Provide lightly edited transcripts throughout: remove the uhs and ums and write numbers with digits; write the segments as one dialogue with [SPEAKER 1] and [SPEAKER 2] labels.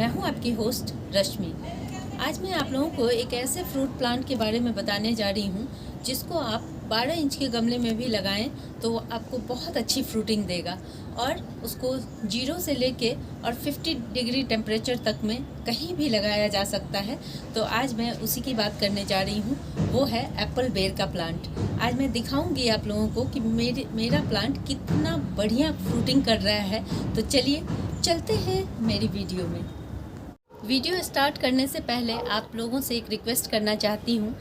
[SPEAKER 1] मैं हूं आपकी होस्ट रश्मि। आज मैं आप लोगों को एक ऐसे फ्रूट प्लांट के बारे में बताने जा रही हूं जिसको आप 12 इंच के गमले में भी लगाएं तो आपको बहुत अच्छी फ्रूटिंग देगा और उसको 0 से लेके और 50 डिग्री टेम्परेचर तक में कहीं भी लगाया जा सकता है। तो आज मैं उसी की बात करने जा रही हूँ, वो है एप्पल बेर का प्लांट। आज मैं दिखाऊंगी आप लोगों को कि मेरा प्लांट कितना बढ़िया फ्रूटिंग कर रहा है। तो चलिए चलते हैं मेरी वीडियो में। वीडियो स्टार्ट करने से पहले आप लोगों से एक रिक्वेस्ट करना चाहती हूँ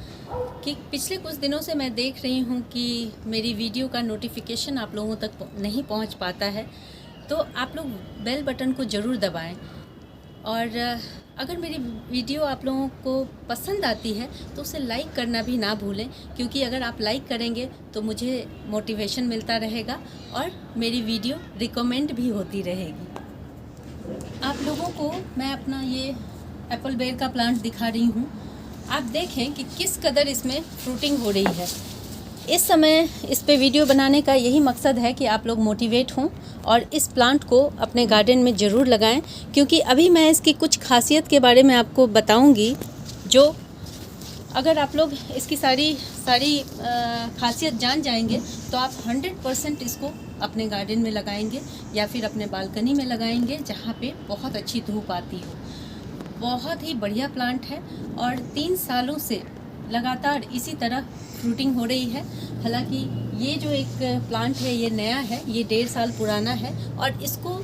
[SPEAKER 1] कि पिछले कुछ दिनों से मैं देख रही हूँ कि मेरी वीडियो का नोटिफिकेशन आप लोगों तक नहीं पहुँच पाता है, तो आप लोग बेल बटन को ज़रूर दबाएं। और अगर मेरी वीडियो आप लोगों को पसंद आती है तो उसे लाइक करना भी ना भूलें, क्योंकि अगर आप लाइक करेंगे तो मुझे मोटिवेशन मिलता रहेगा और मेरी वीडियो रिकमेंड भी होती रहेगी। आप लोगों को मैं अपना ये एप्पल बेर का प्लांट दिखा रही हूँ। आप देखें कि किस कदर इसमें फ्रूटिंग हो रही है। इस समय इस पे वीडियो बनाने का यही मकसद है कि आप लोग मोटिवेट हों और इस प्लांट को अपने गार्डन में ज़रूर लगाएं, क्योंकि अभी मैं इसकी कुछ खासियत के बारे में आपको बताऊंगी, जो अगर आप लोग इसकी सारी खासियत जान जाएंगे तो आप 100% इसको अपने गार्डन में लगाएंगे या फिर अपने बालकनी में लगाएंगे जहाँ पे बहुत अच्छी धूप आती हो। बहुत ही बढ़िया प्लांट है और 3 सालों से लगातार इसी तरह फ्रूटिंग हो रही है। हालांकि ये जो एक प्लांट है ये नया है, ये 1.5 साल पुराना है और इसको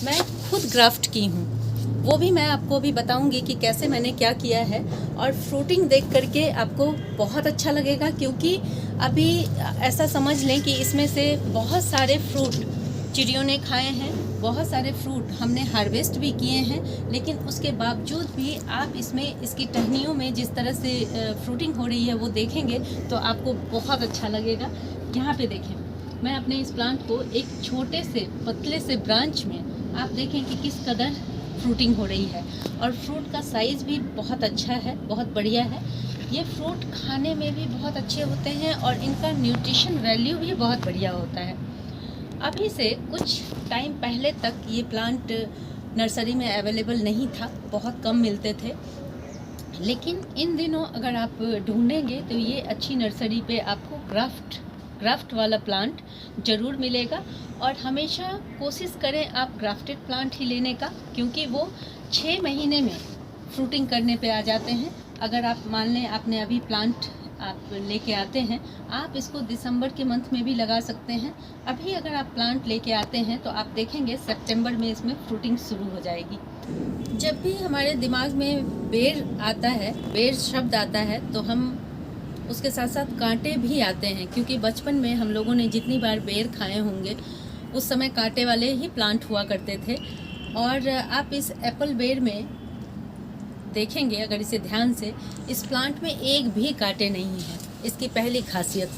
[SPEAKER 1] मैं खुद ग्राफ्ट की हूँ। वो भी मैं आपको अभी बताऊंगी कि कैसे मैंने क्या किया है। और फ्रूटिंग देख करके आपको बहुत अच्छा लगेगा, क्योंकि अभी ऐसा समझ लें कि इसमें से बहुत सारे फ्रूट चिड़ियों ने खाए हैं, बहुत सारे फ्रूट हमने हार्वेस्ट भी किए हैं, लेकिन उसके बावजूद भी आप इसमें इसकी टहनियों में जिस तरह से फ्रूटिंग हो रही है वो देखेंगे तो आपको बहुत अच्छा लगेगा। यहाँ पे देखें, मैं अपने इस प्लांट को एक छोटे से पतले से ब्रांच में आप देखें कि किस कदर फ्रूटिंग हो रही है और फ्रूट का साइज़ भी बहुत अच्छा है, बहुत बढ़िया है। ये फ्रूट खाने में भी बहुत अच्छे होते हैं और इनका न्यूट्रिशन वैल्यू भी बहुत बढ़िया होता है। अभी से कुछ टाइम पहले तक ये प्लांट नर्सरी में अवेलेबल नहीं था, बहुत कम मिलते थे, लेकिन इन दिनों अगर आप ढूंढेंगे तो ये अच्छी नर्सरी पे आपको ग्राफ्ट वाला प्लांट ज़रूर मिलेगा। और हमेशा कोशिश करें आप ग्राफ्टेड प्लांट ही लेने का, क्योंकि वो 6 महीने में फ्रूटिंग करने पे आ जाते हैं। अगर आप मान लें आपने अभी प्लांट आप लेके आते हैं, आप इसको दिसंबर के मंथ में भी लगा सकते हैं। अभी अगर आप प्लांट लेके आते हैं तो आप देखेंगे सितंबर में इसमें फ्रूटिंग शुरू हो जाएगी। जब भी हमारे दिमाग में बेर आता है, बेर शब्द आता है, तो हम उसके साथ साथ कांटे भी आते हैं, क्योंकि बचपन में हम लोगों ने जितनी बार बेर खाए होंगे उस समय कांटे वाले ही प्लांट हुआ करते थे। और आप इस एप्पल बेर में देखेंगे अगर इसे ध्यान से, इस प्लांट में एक भी कांटे नहीं है। इसकी पहली खासियत,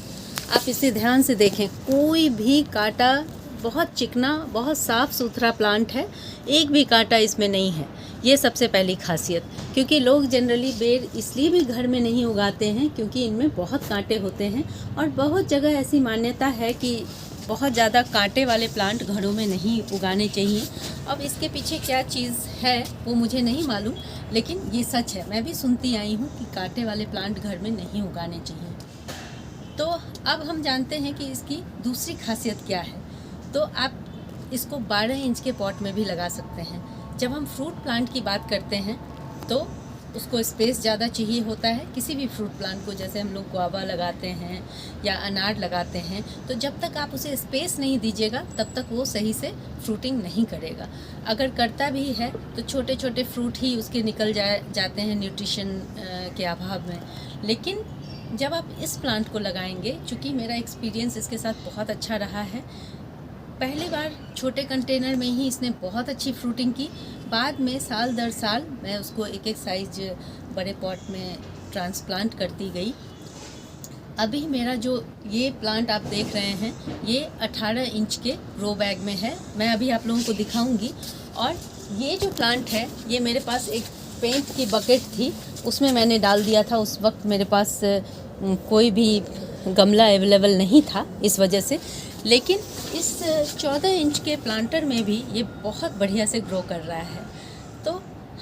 [SPEAKER 1] आप इसे ध्यान से देखें, कोई भी कांटा, बहुत चिकना, बहुत साफ़ सुथरा प्लांट है, एक भी कांटा इसमें नहीं है। ये सबसे पहली खासियत, क्योंकि लोग जनरली बेर इसलिए भी घर में नहीं उगाते हैं क्योंकि इनमें बहुत कांटे होते हैं और बहुत जगह ऐसी मान्यता है कि बहुत ज़्यादा कांटे वाले प्लांट घरों में नहीं उगाने चाहिए। अब इसके पीछे क्या चीज़ है वो मुझे नहीं मालूम, लेकिन ये सच है। मैं भी सुनती आई हूँ कि कांटे वाले प्लांट घर में नहीं उगाने चाहिए। तो अब हम जानते हैं कि इसकी दूसरी खासियत क्या है। तो आप इसको 12 इंच के पॉट में भी लगा सकते हैं। जब हम फ्रूट प्लांट की बात करते हैं तो उसको स्पेस ज़्यादा चाहिए होता है। किसी भी फ्रूट प्लांट को, जैसे हम लोग गुआवा लगाते हैं या अनार लगाते हैं, तो जब तक आप उसे स्पेस नहीं दीजिएगा तब तक वो सही से फ्रूटिंग नहीं करेगा। अगर करता भी है तो छोटे छोटे फ्रूट ही उसके निकल जाते हैं न्यूट्रिशन के अभाव में। लेकिन जब आप इस प्लांट को लगाएंगे, चूँकि मेरा एक्सपीरियंस इसके साथ बहुत अच्छा रहा है, पहली बार छोटे कंटेनर में ही इसने बहुत अच्छी फ्रूटिंग की। बाद में साल दर साल मैं उसको एक एक साइज बड़े पॉट में ट्रांसप्लांट करती गई। अभी मेरा जो ये प्लांट आप देख रहे हैं ये 18 इंच के रो बैग में है। मैं अभी आप लोगों को दिखाऊंगी। और ये जो प्लांट है ये मेरे पास एक पेंट की बकेट थी, उसमें मैंने डाल दिया था। उस वक्त मेरे पास कोई भी गमला अवेलेबल नहीं था इस वजह से, लेकिन इस 14 इंच के प्लांटर में भी ये बहुत बढ़िया से ग्रो कर रहा है। तो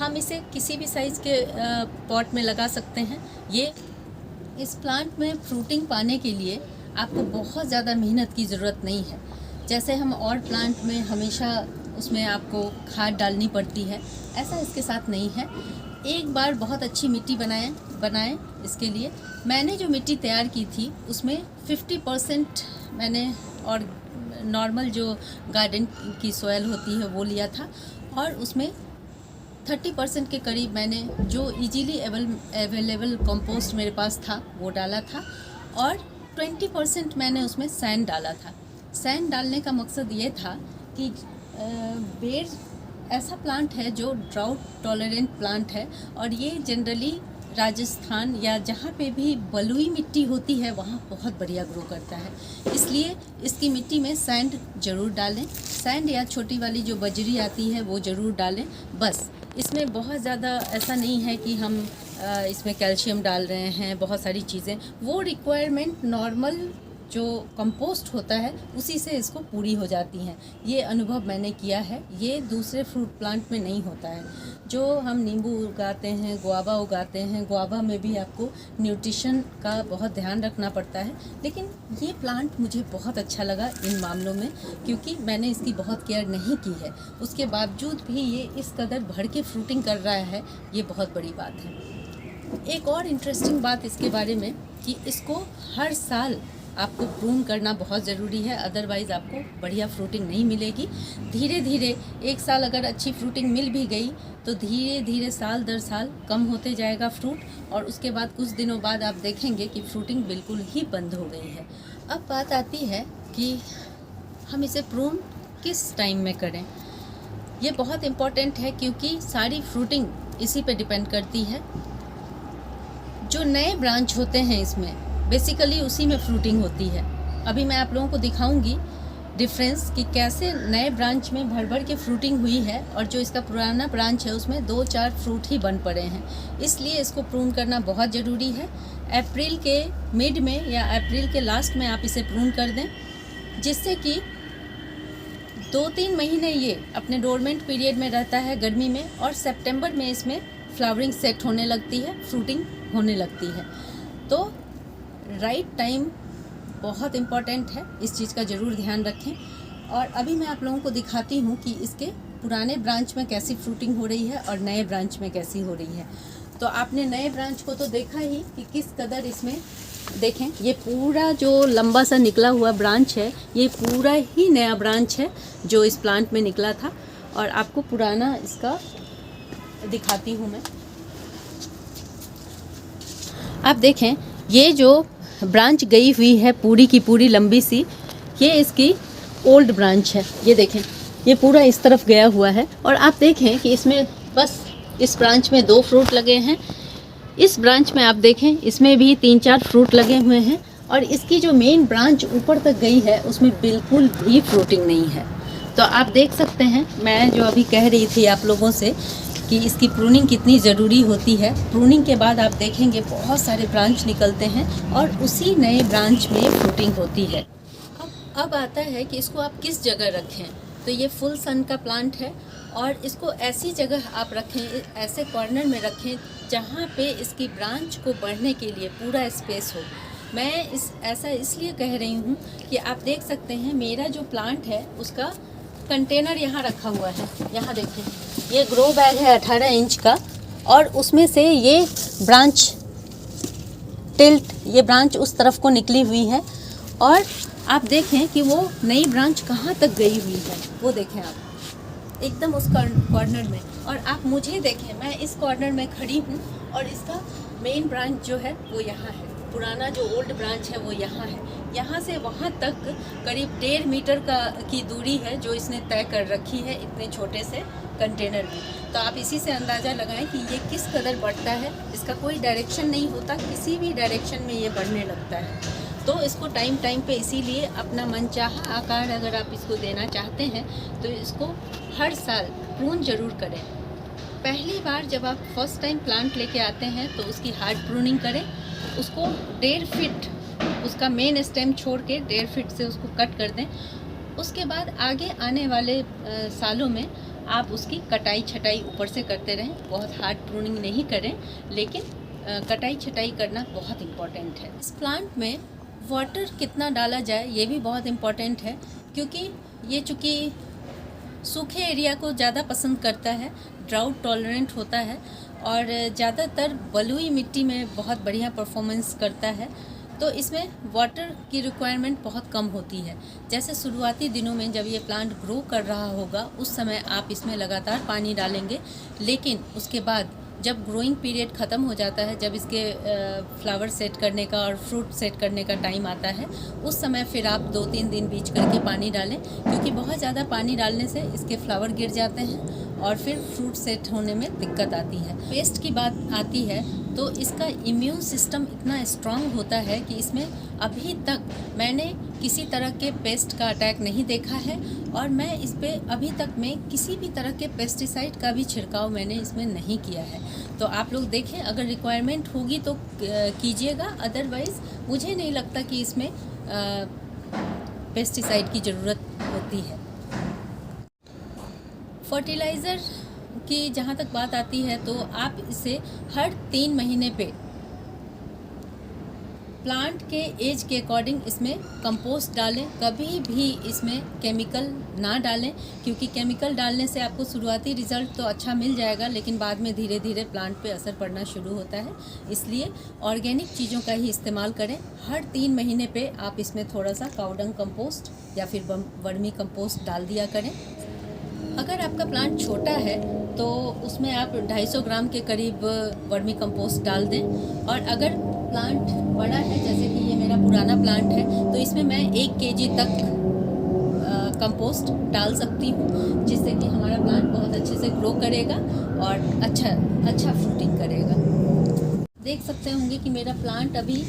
[SPEAKER 1] हम इसे किसी भी साइज़ के पॉट में लगा सकते हैं। ये इस प्लांट में फ्रूटिंग पाने के लिए आपको बहुत ज़्यादा मेहनत की ज़रूरत नहीं है। जैसे हम और प्लांट में हमेशा उसमें आपको खाद डालनी पड़ती है, ऐसा इसके साथ नहीं है। एक बार बहुत अच्छी मिट्टी बनाएं। इसके लिए मैंने जो मिट्टी तैयार की थी उसमें 50% मैंने और नॉर्मल जो गार्डन की सॉइल होती है वो लिया था, और उसमें 30% के करीब मैंने जो इजीली अवेलेबल कंपोस्ट मेरे पास था वो डाला था, और 20% मैंने उसमें सैंड डाला था। सैंड डालने का मकसद ये था कि बेर ऐसा प्लांट है जो ड्राउट टॉलरेंट प्लांट है, और ये जनरली राजस्थान या जहाँ पे भी बलुई मिट्टी होती है वहाँ बहुत बढ़िया ग्रो करता है। इसलिए इसकी मिट्टी में सैंड ज़रूर डालें। सैंड या छोटी वाली जो बजरी आती है वो ज़रूर डालें। बस इसमें बहुत ज़्यादा ऐसा नहीं है कि हम इसमें कैल्शियम डाल रहे हैं, बहुत सारी चीज़ें, वो रिक्वायरमेंट नॉर्मल जो कंपोस्ट होता है उसी से इसको पूरी हो जाती हैं। ये अनुभव मैंने किया है, ये दूसरे फ्रूट प्लांट में नहीं होता है। जो हम नींबू उगाते हैं, गुआवा उगाते हैं, गुआवा में भी आपको न्यूट्रिशन का बहुत ध्यान रखना पड़ता है, लेकिन ये प्लांट मुझे बहुत अच्छा लगा इन मामलों में, क्योंकि मैंने इसकी बहुत केयर नहीं की है। उसके बावजूद भी ये इस कदर भर के फ्रूटिंग कर रहा है, ये बहुत बड़ी बात है। एक और इंटरेस्टिंग बात इसके बारे में कि इसको हर साल आपको प्रून करना बहुत ज़रूरी है, अदरवाइज़ आपको बढ़िया फ्रूटिंग नहीं मिलेगी। धीरे धीरे एक साल अगर अच्छी फ्रूटिंग मिल भी गई तो धीरे धीरे साल दर साल कम होते जाएगा फ्रूट, और उसके बाद कुछ दिनों बाद आप देखेंगे कि फ्रूटिंग बिल्कुल ही बंद हो गई है। अब बात आती है कि हम इसे प्रून किस टाइम में करें। ये बहुत इम्पॉर्टेंट है, क्योंकि सारी फ्रूटिंग इसी पे डिपेंड करती है। जो नए ब्रांच होते हैं इसमें बेसिकली उसी में फ्रूटिंग होती है। अभी मैं आप लोगों को दिखाऊंगी डिफरेंस कि कैसे नए ब्रांच में भर भर के फ्रूटिंग हुई है, और जो इसका पुराना ब्रांच है उसमें 2-4 फ्रूट ही बन पड़े हैं। इसलिए इसको प्रून करना बहुत ज़रूरी है। अप्रैल के मिड में या अप्रैल के लास्ट में आप इसे प्रून कर दें, जिससे कि 2-3 महीने ये अपने डोरमेंट पीरियड में रहता है गर्मी में, और सितंबर में इसमें फ्लावरिंग सेट होने लगती है, फ्रूटिंग होने लगती है। तो राइट टाइम बहुत इम्पॉर्टेंट है, इस चीज़ का ज़रूर ध्यान रखें। और अभी मैं आप लोगों को दिखाती हूँ कि इसके पुराने ब्रांच में कैसी फ्रूटिंग हो रही है और नए ब्रांच में कैसी हो रही है। तो आपने नए ब्रांच को तो देखा ही कि किस कदर इसमें देखें, ये पूरा जो लंबा सा निकला हुआ ब्रांच है ये पूरा ही नया ब्रांच है जो इस प्लांट में निकला था। और आपको पुराना इसका दिखाती हूँ मैं। आप देखें, ये जो ब्रांच गई हुई है पूरी की पूरी लंबी सी, ये इसकी ओल्ड ब्रांच है। ये देखें, ये पूरा इस तरफ गया हुआ है, और आप देखें कि इसमें बस इस ब्रांच में 2 फ्रूट लगे हैं। इस ब्रांच में आप देखें इसमें भी 3-4 फ्रूट लगे हुए हैं, और इसकी जो मेन ब्रांच ऊपर तक गई है उसमें बिल्कुल भी फ्रूटिंग नहीं है। तो आप देख सकते हैं, मैं जो अभी कह रही थी आप लोगों से कि इसकी प्रूनिंग कितनी ज़रूरी होती है। प्रूनिंग के बाद आप देखेंगे बहुत सारे ब्रांच निकलते हैं और उसी नए ब्रांच में फ्रूटिंग होती है। अब आता है कि इसको आप किस जगह रखें। तो ये फुल सन का प्लांट है, और इसको ऐसी जगह आप रखें, ऐसे कॉर्नर में रखें जहाँ पे इसकी ब्रांच को बढ़ने के लिए पूरा स्पेस हो। मैं ऐसा इसलिए कह रही हूँ कि आप देख सकते हैं मेरा जो प्लांट है उसका कंटेनर यहाँ रखा हुआ है। यहाँ देखिए, ये ग्रो बैग है 18 इंच का, और उसमें से ये ब्रांच ये ब्रांच उस तरफ को निकली हुई है, और आप देखें कि वो नई ब्रांच कहाँ तक गई हुई है। वो देखें आप एकदम उस कॉर्नर में, और आप मुझे देखें, मैं इस कॉर्नर में खड़ी हूँ और इसका मेन ब्रांच जो है वो यहाँ है। पुराना जो ओल्ड ब्रांच है वो यहाँ है। यहाँ से वहाँ तक करीब 1.5 मीटर की दूरी है जो इसने तय कर रखी है इतने छोटे से कंटेनर में। तो आप इसी से अंदाज़ा लगाएं कि ये किस कदर बढ़ता है। इसका कोई डायरेक्शन नहीं होता, किसी भी डायरेक्शन में ये बढ़ने लगता है। तो इसको टाइम पे इसीलिए अपना मनचाहा आकार अगर आप इसको देना चाहते हैं तो इसको हर साल प्रून ज़रूर करें। पहली बार जब आप फर्स्ट टाइम प्लांट लेके आते हैं तो उसकी हार्ड प्रूनिंग करें। उसको 1.5 फीट उसका मेन स्टेम छोड़ के 1.5 फीट से उसको कट कर दें। उसके बाद आगे आने वाले सालों में आप उसकी कटाई छटाई ऊपर से करते रहें, बहुत हार्ड प्रूनिंग नहीं करें, लेकिन कटाई छटाई करना बहुत इम्पॉर्टेंट है। इस प्लांट में वाटर कितना डाला जाए ये भी बहुत इम्पॉर्टेंट है, क्योंकि ये चूँकि सूखे एरिया को ज़्यादा पसंद करता है, ड्राउट टॉलरेंट होता है और ज़्यादातर बलुई मिट्टी में बहुत बढ़िया परफॉर्मेंस करता है। तो इसमें वाटर की रिक्वायरमेंट बहुत कम होती है। जैसे शुरुआती दिनों में जब ये प्लांट ग्रो कर रहा होगा उस समय आप इसमें लगातार पानी डालेंगे, लेकिन उसके बाद जब ग्रोइंग पीरियड ख़त्म हो जाता है, जब इसके फ्लावर सेट करने का और फ्रूट सेट करने का टाइम आता है, उस समय फिर आप 2-3 दिन बीच करके पानी डालें, क्योंकि बहुत ज़्यादा पानी डालने से इसके फ्लावर गिर जाते हैं और फिर फ्रूट सेट होने में दिक्कत आती है। पेस्ट की बात आती है तो इसका इम्यून सिस्टम इतना स्ट्रांग होता है कि इसमें अभी तक मैंने किसी तरह के पेस्ट का अटैक नहीं देखा है और मैं इस पे अभी तक में किसी भी तरह के पेस्टिसाइड का भी छिड़काव मैंने इसमें नहीं किया है। तो आप लोग देखें, अगर रिक्वायरमेंट होगी तो कीजिएगा, अदरवाइज़ मुझे नहीं लगता कि इसमें पेस्टिसाइड की ज़रूरत होती है। फर्टिलाइज़र की जहाँ तक बात आती है तो आप इसे हर 3 महीने पे प्लांट के एज के अकॉर्डिंग इसमें कंपोस्ट डालें। कभी भी इसमें केमिकल ना डालें, क्योंकि केमिकल डालने से आपको शुरुआती रिज़ल्ट तो अच्छा मिल जाएगा, लेकिन बाद में धीरे धीरे प्लांट पे असर पड़ना शुरू होता है। इसलिए ऑर्गेनिक चीज़ों का ही इस्तेमाल करें। हर 3 महीने पे आप इसमें थोड़ा सा काउडंग कंपोस्ट या फिर वर्मी कंपोस्ट डाल दिया करें। अगर आपका प्लांट छोटा है तो उसमें आप 250 ग्राम के करीब वर्मी कंपोस्ट डाल दें, और अगर प्लांट बड़ा है, जैसे कि ये मेरा पुराना प्लांट है, तो इसमें मैं 1 केजी तक कंपोस्ट डाल सकती हूँ, जिससे कि हमारा प्लांट बहुत अच्छे से ग्रो करेगा और अच्छा फ्रूटिंग करेगा। देख सकते होंगे कि मेरा प्लांट अभी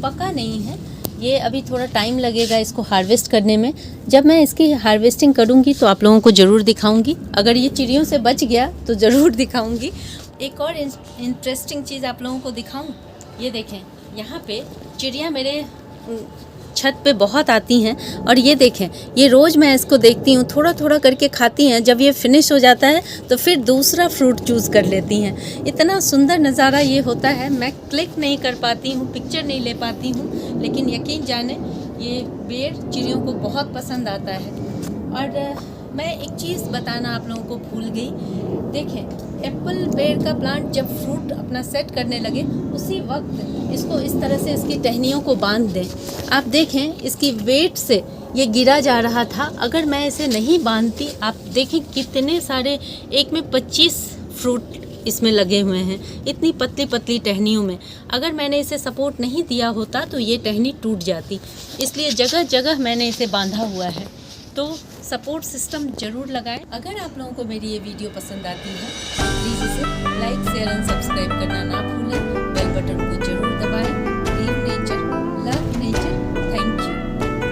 [SPEAKER 1] पका नहीं है, ये अभी थोड़ा टाइम लगेगा इसको हार्वेस्ट करने में। जब मैं इसकी हार्वेस्टिंग करूँगी तो आप लोगों को ज़रूर दिखाऊंगी। अगर ये चिड़ियों से बच गया तो ज़रूर दिखाऊंगी। एक और इंटरेस्टिंग चीज़ आप लोगों को दिखाऊं, ये देखें, यहाँ पे चिड़िया मेरे छत पे बहुत आती हैं और ये देखें, ये रोज़ मैं इसको देखती हूँ, थोड़ा थोड़ा करके खाती हैं। जब ये फिनिश हो जाता है तो फिर दूसरा फ्रूट चूज़ कर लेती हैं। इतना सुंदर नज़ारा ये होता है। मैं क्लिक नहीं कर पाती हूँ, पिक्चर नहीं ले पाती हूँ, लेकिन यकीन जाने ये बेर चिड़ियों को बहुत पसंद आता है। और मैं एक चीज़ बताना आप लोगों को भूल गई। देखें, एप्पल बेर का प्लांट जब फ्रूट अपना सेट करने लगे उसी वक्त इसको इस तरह से इसकी टहनियों को बांध दें। आप देखें, इसकी वेट से ये गिरा जा रहा था। अगर मैं इसे नहीं बांधती, आप देखें कितने सारे, एक में 25 फ्रूट इसमें लगे हुए हैं, इतनी पतली पतली टहनियों में। अगर मैंने इसे सपोर्ट नहीं दिया होता तो ये टहनी टूट जाती, इसलिए जगह जगह मैंने इसे बांधा हुआ है। तो सपोर्ट सिस्टम ज़रूर लगाएं। अगर आप लोगों को मेरी ये वीडियो पसंद आती है प्लीज़ इसे लाइक, शेयर एंड सब्सक्राइब करना ना भूलें। बेल बटन को ज़रूर दबाएं